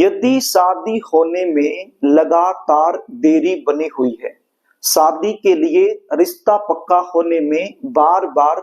यदि शादी होने में लगातार देरी बनी हुई है, शादी के लिए रिश्ता पक्का होने में बार बार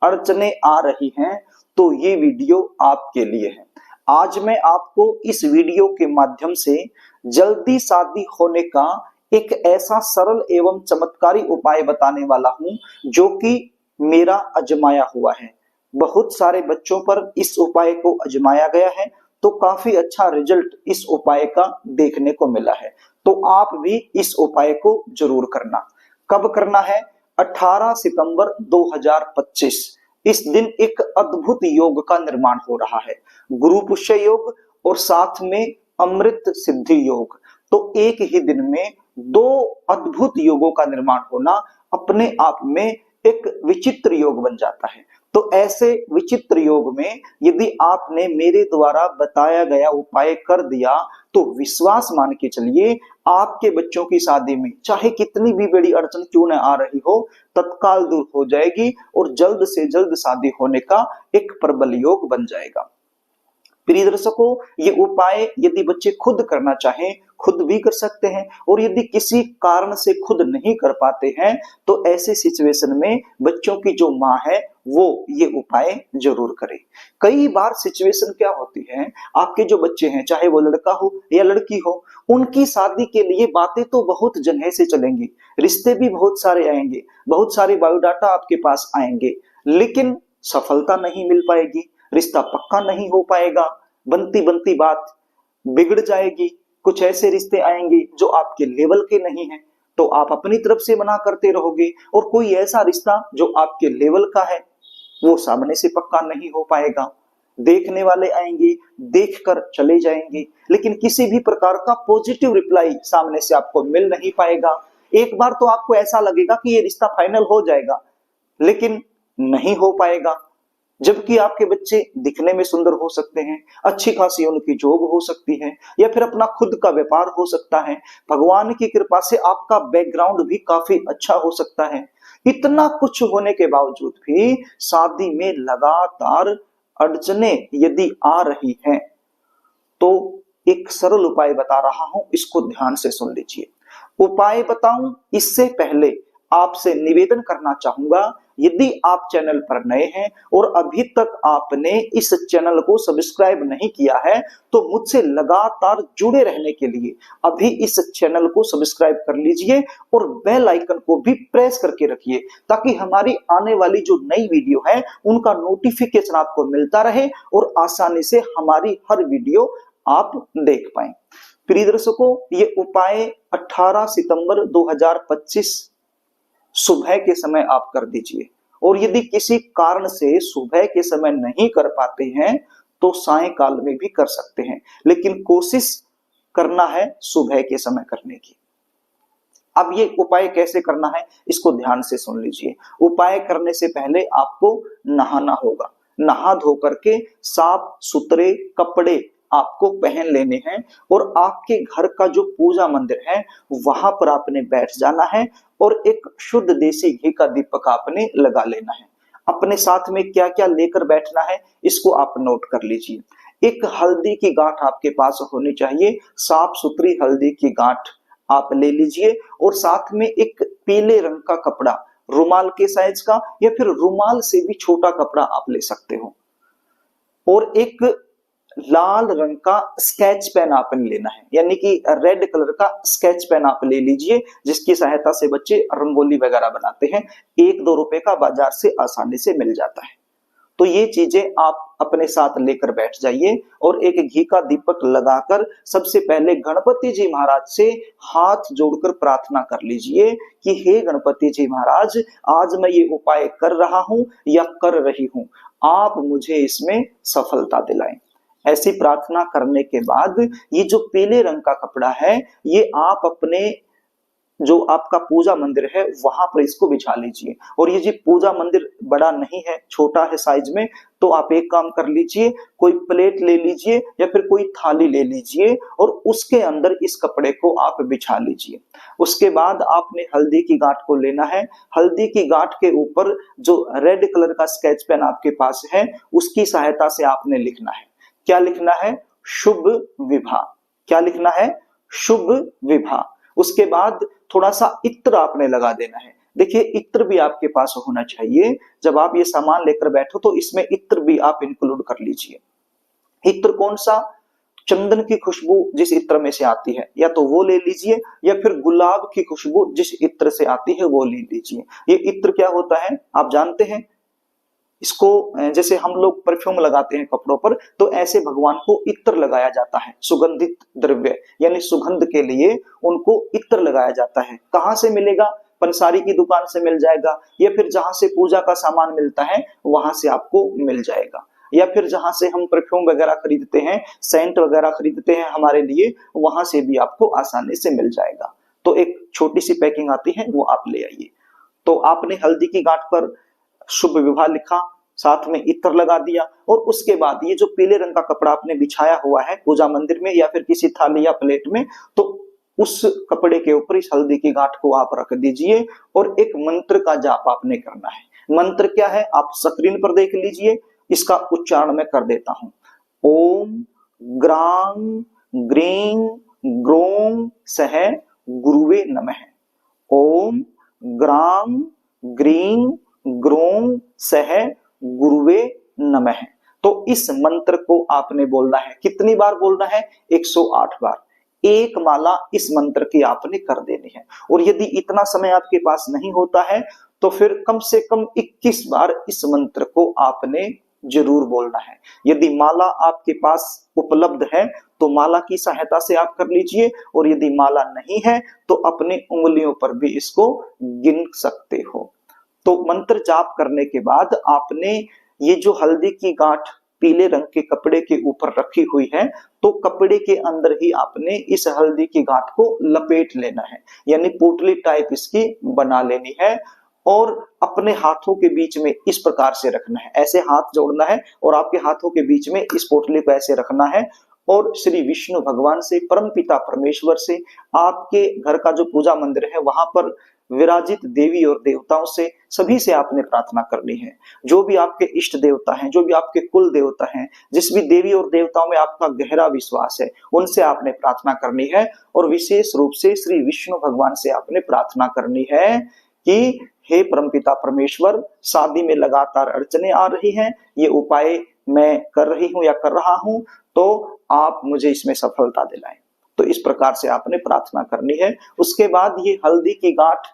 अड़चने आ रही हैं, तो ये वीडियो आपके लिए है। आज मैं आपको इस वीडियो के माध्यम से जल्दी शादी होने का एक ऐसा सरल एवं चमत्कारी उपाय बताने वाला हूं जो कि मेरा आजमाया हुआ है। बहुत सारे बच्चों पर इस उपाय को आजमाया गया है, तो काफी अच्छा रिजल्ट इस उपाय का देखने को मिला है। तो आप भी इस उपाय को जरूर करना। कब करना है? 18 सितंबर 2025। इस दिन एक अद्भुत योग का निर्माण हो रहा है, गुरु पुष्य योग और साथ में अमृत सिद्धि योग। तो एक ही दिन में दो अद्भुत योगों का निर्माण होना अपने आप में एक विचित्र योग बन जाता है। तो ऐसे विचित्र योग में यदि आपने मेरे द्वारा बताया गया उपाय कर दिया, तो विश्वास मान के चलिए आपके बच्चों की शादी में चाहे कितनी भी बड़ी अड़चन क्यों न आ रही हो, तत्काल दूर हो जाएगी और जल्द से जल्द शादी होने का एक प्रबल योग बन जाएगा। प्रिय दर्शकों, ये उपाय यदि बच्चे खुद करना चाहें खुद भी कर सकते हैं, और यदि किसी कारण से खुद नहीं कर पाते हैं तो ऐसे सिचुएशन में बच्चों की जो माँ है वो ये उपाय जरूर करे। कई बार सिचुएशन क्या होती है, आपके जो बच्चे हैं चाहे वो लड़का हो या लड़की हो, उनकी शादी के लिए बातें तो बहुत जगह से चलेंगी, रिश्ते भी बहुत सारे आएंगे, बहुत सारे बायोडाटा आपके पास आएंगे, लेकिन सफलता नहीं मिल पाएगी, रिश्ता पक्का नहीं हो पाएगा, बनती बनती बात बिगड़ जाएगी। कुछ ऐसे रिश्ते आएंगे जो आपके लेवल के नहीं हैं, तो आप अपनी तरफ से मना करते रहोगे, और कोई ऐसा रिश्ता जो आपके लेवल का है वो सामने से पक्का नहीं हो पाएगा। देखने वाले आएंगे, देखकर चले जाएंगे, लेकिन किसी भी प्रकार का पॉजिटिव रिप्लाई सामने से आपको मिल नहीं पाएगा। एक बार तो आपको ऐसा लगेगा कि ये रिश्ता फाइनल हो जाएगा, लेकिन नहीं हो पाएगा। जबकि आपके बच्चे दिखने में सुंदर हो सकते हैं, अच्छी खासी उनकी जॉब हो सकती है, या फिर अपना खुद का व्यापार हो सकता है, भगवान की कृपा से आपका बैकग्राउंड भी काफी अच्छा हो सकता है। इतना कुछ होने के बावजूद भी शादी में लगातार अड़चने यदि आ रही हैं, तो एक सरल उपाय बता रहा हूं, इसको ध्यान से सुन लीजिए। उपाय बताऊं इससे पहले आपसे निवेदन करना चाहूंगा, यदि आप चैनल पर नए हैं और अभी तक आपने इस चैनल को सब्सक्राइब नहीं किया है, तो मुझसे लगातार जुड़े रहने के लिए अभी इस चैनल को सब्सक्राइब कर लीजिए और बेल आइकन को भी प्रेस करके रखिए, ताकि हमारी आने वाली जो नई वीडियो है उनका नोटिफिकेशन आपको मिलता रहे और आसानी से हमारी हर वीडियो आप देख पाएं। प्रिय दर्शकों, ये उपाय 18 सितंबर 2025 सुबह के समय आप कर दीजिए, और यदि किसी कारण से सुबह के समय नहीं कर पाते हैं तो सायंकाल में भी कर सकते हैं, लेकिन कोशिश करना है सुबह के समय करने की। अब ये उपाय कैसे करना है इसको ध्यान से सुन लीजिए। उपाय करने से पहले आपको नहाना होगा। नहा धो करके साफ सुथरे कपड़े आपको पहन लेने हैं, और आपके घर का जो पूजा मंदिर है वहां पर आपने बैठ जाना है, और एक शुद्ध देसी घी का दीपक आपने लगा लेना है। अपने साथ में क्या क्या लेकर बैठना है इसको आप नोट कर लीजिए। एक हल्दी की गांठ आपके पास होनी चाहिए, साफ सुथरी हल्दी की गांठ आप ले लीजिए, और साथ में एक पीले रंग का कपड़ा, रुमाल के साइज का या फिर रुमाल से भी छोटा कपड़ा आप ले सकते हो, और एक लाल रंग का स्केच पेन आपने लेना है, यानी कि रेड कलर का स्केच पेन आप ले लीजिए, जिसकी सहायता से बच्चे रंगोली वगैरह बनाते हैं। 1-2 रुपए का बाजार से आसानी से मिल जाता है। तो ये चीजें आप अपने साथ लेकर बैठ जाइए, और एक घी का दीपक लगाकर सबसे पहले गणपति जी महाराज से हाथ जोड़कर प्रार्थना कर लीजिए कि हे गणपति जी महाराज, आज मैं ये उपाय कर रहा हूं या कर रही हूं, आप मुझे इसमें सफलता दिलाएं। ऐसी प्रार्थना करने के बाद ये जो पीले रंग का कपड़ा है, ये आप अपने जो आपका पूजा मंदिर है वहां पर इसको बिछा लीजिए। और ये जो पूजा मंदिर बड़ा नहीं है, छोटा है साइज में, तो आप एक काम कर लीजिए, कोई प्लेट ले लीजिए या फिर कोई थाली ले लीजिए, और उसके अंदर इस कपड़े को आप बिछा लीजिए। उसके बाद आपने हल्दी की गांठ को लेना है। हल्दी की गांठ के ऊपर जो रेड कलर का स्केच पेन आपके पास है उसकी सहायता से आपने लिखना है। क्या लिखना है? शुभ विवाह। क्या लिखना है? शुभ विवाह। उसके बाद थोड़ा सा इत्र आपने लगा देना है। देखिए इत्र भी आपके पास होना चाहिए, जब आप ये सामान लेकर बैठो तो इसमें इत्र भी आप इंक्लूड कर लीजिए। इत्र कौन सा? चंदन की खुशबू जिस इत्र में से आती है या तो वो ले लीजिए, या फिर गुलाब की खुशबू जिस इत्र से आती है वो ले लीजिए। ये इत्र क्या होता है आप जानते हैं? इसको जैसे हम लोग परफ्यूम लगाते हैं कपड़ों पर, तो ऐसे भगवान को इत्र लगाया जाता है। सुगंधित द्रव्य यानी सुगंध के लिए उनको इत्र लगाया जाता है। कहां से मिलेगा? पंसारी की दुकान से मिल जाएगा, या फिर जहां से पूजा का सामान मिलता है वहां से आपको मिल जाएगा, या फिर जहां से हम परफ्यूम वगैरह खरीदते हैं, सेंट वगैरह खरीदते हैं हमारे लिए, वहां से भी आपको आसानी से मिल जाएगा। तो एक छोटी सी पैकिंग आती है वो आप ले आइए। तो आपने हल्दी की गांठ पर शुभ विवाह लिखा, साथ में इत्र लगा दिया, और उसके बाद ये जो पीले रंग का कपड़ा आपने बिछाया हुआ है पूजा मंदिर में या फिर किसी थाली या प्लेट में, तो उस कपड़े के ऊपर इस हल्दी की गांठ को आप रख दीजिए और एक मंत्र का जाप आपने करना है। मंत्र क्या है आप स्क्रीन पर देख लीजिए, इसका उच्चारण मैं कर देता हूं। ओम ग्रां ग्रीं ग्रों सह गुरुवे नमः। ओम ग्रां ग्रीं ग्रों सह गुरुवे नमः। तो इस मंत्र को आपने बोलना है। कितनी बार बोलना है? 108 बार। एक माला इस मंत्र की आपने कर देनी है। और यदि इतना समय आपके पास नहीं होता है तो फिर कम से कम 21 बार इस मंत्र को आपने जरूर बोलना है। यदि माला आपके पास उपलब्ध है तो माला की सहायता से आप कर लीजिए, और यदि माला नहीं है तो अपने उंगलियों पर भी इसको गिन सकते हो। तो मंत्र जाप करने के बाद आपने ये जो हल्दी की गांठ पीले रंग के कपड़े के ऊपर रखी हुई है, तो कपड़े के अंदर ही आपने इस हल्दी की गांठ को लपेट लेना है, यानी पोटली टाइप इसकी बना लेनी है, और अपने हाथों के बीच में इस प्रकार से रखना है। ऐसे हाथ जोड़ना है और आपके हाथों के बीच में इस पोटली को ऐसे रखना है, और श्री विष्णु भगवान से, परम पिता परमेश्वर से, आपके घर का जो पूजा मंदिर है वहां पर विराजित देवी और देवताओं से, सभी से आपने प्रार्थना करनी है। जो भी आपके इष्ट देवता हैं, जो भी आपके कुल देवता हैं, जिस भी देवी और देवताओं में आपका गहरा विश्वास है, उनसे आपने प्रार्थना करनी है। और विशेष रूप से श्री विष्णु भगवान से आपने प्रार्थना करनी है कि हे परमपिता परमेश्वर, शादी में लगातार अड़चने आ रही हैं, ये उपाय मैं कर रही हूं या कर रहा हूं, तो आप मुझे इसमें सफलता दिलाएं। तो इस प्रकार से आपने प्रार्थना करनी है। उसके बाद ये हल्दी की गांठ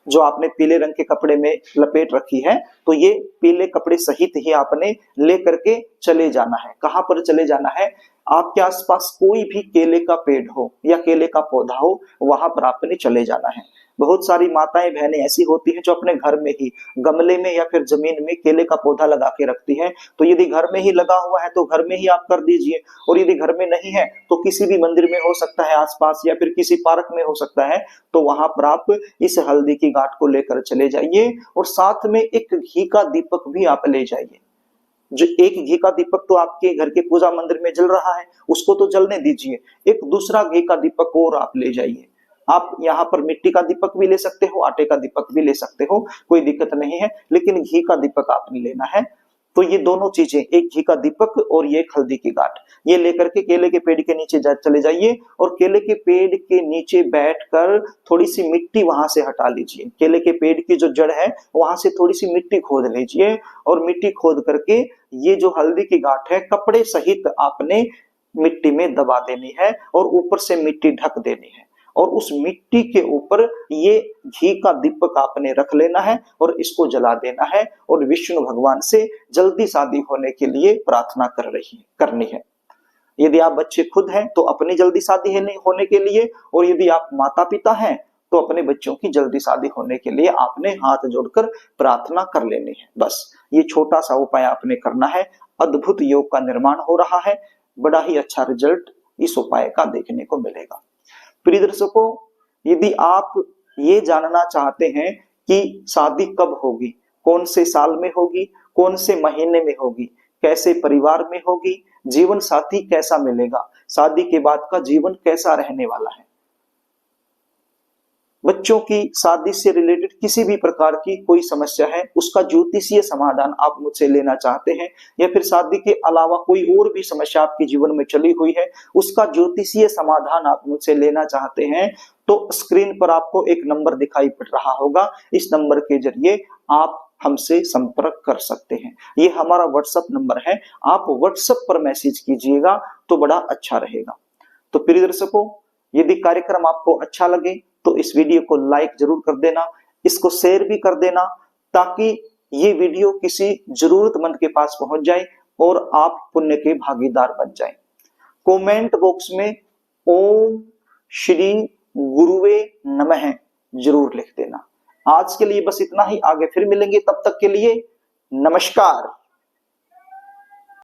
जो आपने पीले रंग के कपड़े में लपेट रखी है, तो ये पीले कपड़े सहित ही आपने ले करके चले जाना है। कहां पर चले जाना है? आपके आसपास कोई भी केले का पेड़ हो या केले का पौधा हो, वहां पर आपने चले जाना है। बहुत सारी माताएं बहनें ऐसी होती हैं जो अपने घर में ही गमले में या फिर जमीन में केले का पौधा लगा के रखती हैं। तो यदि घर में ही लगा हुआ है तो घर में ही आप कर दीजिए, और यदि घर में नहीं है तो किसी भी मंदिर में हो सकता है आसपास, या फिर किसी पार्क में हो सकता है, तो वहां पर आप इस हल्दी की गांठ को लेकर चले जाइए। और साथ में एक घी का दीपक भी आप ले जाइए। जो एक घी का दीपक तो आपके घर के पूजा मंदिर में जल रहा है, उसको तो जलने दीजिए, एक दूसरा घी का दीपक और आप ले जाइए। आप यहाँ पर मिट्टी का दीपक भी ले सकते हो, आटे का दीपक भी ले सकते हो, कोई दिक्कत नहीं है, लेकिन घी का दीपक आपने लेना है। तो ये दोनों चीजें, एक घी का दीपक और ये एक हल्दी की गांठ, ये लेकर के केले के पेड़ के नीचे चले जाइए, और केले के पेड़ के नीचे बैठकर थोड़ी सी मिट्टी वहां से हटा लीजिए। केले के पेड़ की जो जड़ है वहां से थोड़ी सी मिट्टी खोद लीजिए, और मिट्टी खोद करके ये जो हल्दी की गांठ है कपड़े सहित आपने मिट्टी में दबा देनी है, और ऊपर से मिट्टी ढक देनी है। और उस मिट्टी के ऊपर ये घी का दीपक आपने रख लेना है और इसको जला देना है, और विष्णु भगवान से जल्दी शादी होने के लिए प्रार्थना करनी है। यदि आप बच्चे खुद हैं तो अपनी जल्दी शादी होने के लिए, और यदि आप माता पिता हैं तो अपने बच्चों की जल्दी शादी होने के लिए आपने हाथ जोड़कर प्रार्थना कर लेनी है। बस ये छोटा सा उपाय आपने करना है। अद्भुत योग का निर्माण हो रहा है, बड़ा ही अच्छा रिजल्ट इस उपाय का देखने को मिलेगा। प्रिय दर्शकों, यदि आप ये जानना चाहते हैं कि शादी कब होगी, कौन से साल में होगी, कौन से महीने में होगी, कैसे परिवार में होगी, जीवन साथी कैसा मिलेगा, शादी के बाद का जीवन कैसा रहने वाला है, बच्चों की शादी से रिलेटेड किसी भी प्रकार की कोई समस्या है, उसका ज्योतिषीय समाधान आप मुझसे लेना चाहते हैं, या फिर शादी के अलावा कोई और भी समस्या आपके जीवन में चली हुई है, उसका ज्योतिषीय समाधान आप मुझसे लेना चाहते हैं, तो स्क्रीन पर आपको एक नंबर दिखाई पड़ रहा होगा। इस नंबर के जरिए आप हमसे संपर्क कर सकते हैं। ये हमारा व्हाट्सएप नंबर है, आप व्हाट्सएप पर मैसेज कीजिएगा तो बड़ा अच्छा रहेगा। तो प्रिय दर्शकों, यदि कार्यक्रम आपको अच्छा लगे तो इस वीडियो को लाइक जरूर कर देना, इसको शेयर भी कर देना, ताकि ये वीडियो किसी जरूरतमंद के पास पहुंच जाए और आप पुण्य के भागीदार बन जाएं। कमेंट बॉक्स में ओम श्री गुरुवे नमः जरूर लिख देना। आज के लिए बस इतना ही, आगे फिर मिलेंगे, तब तक के लिए नमस्कार।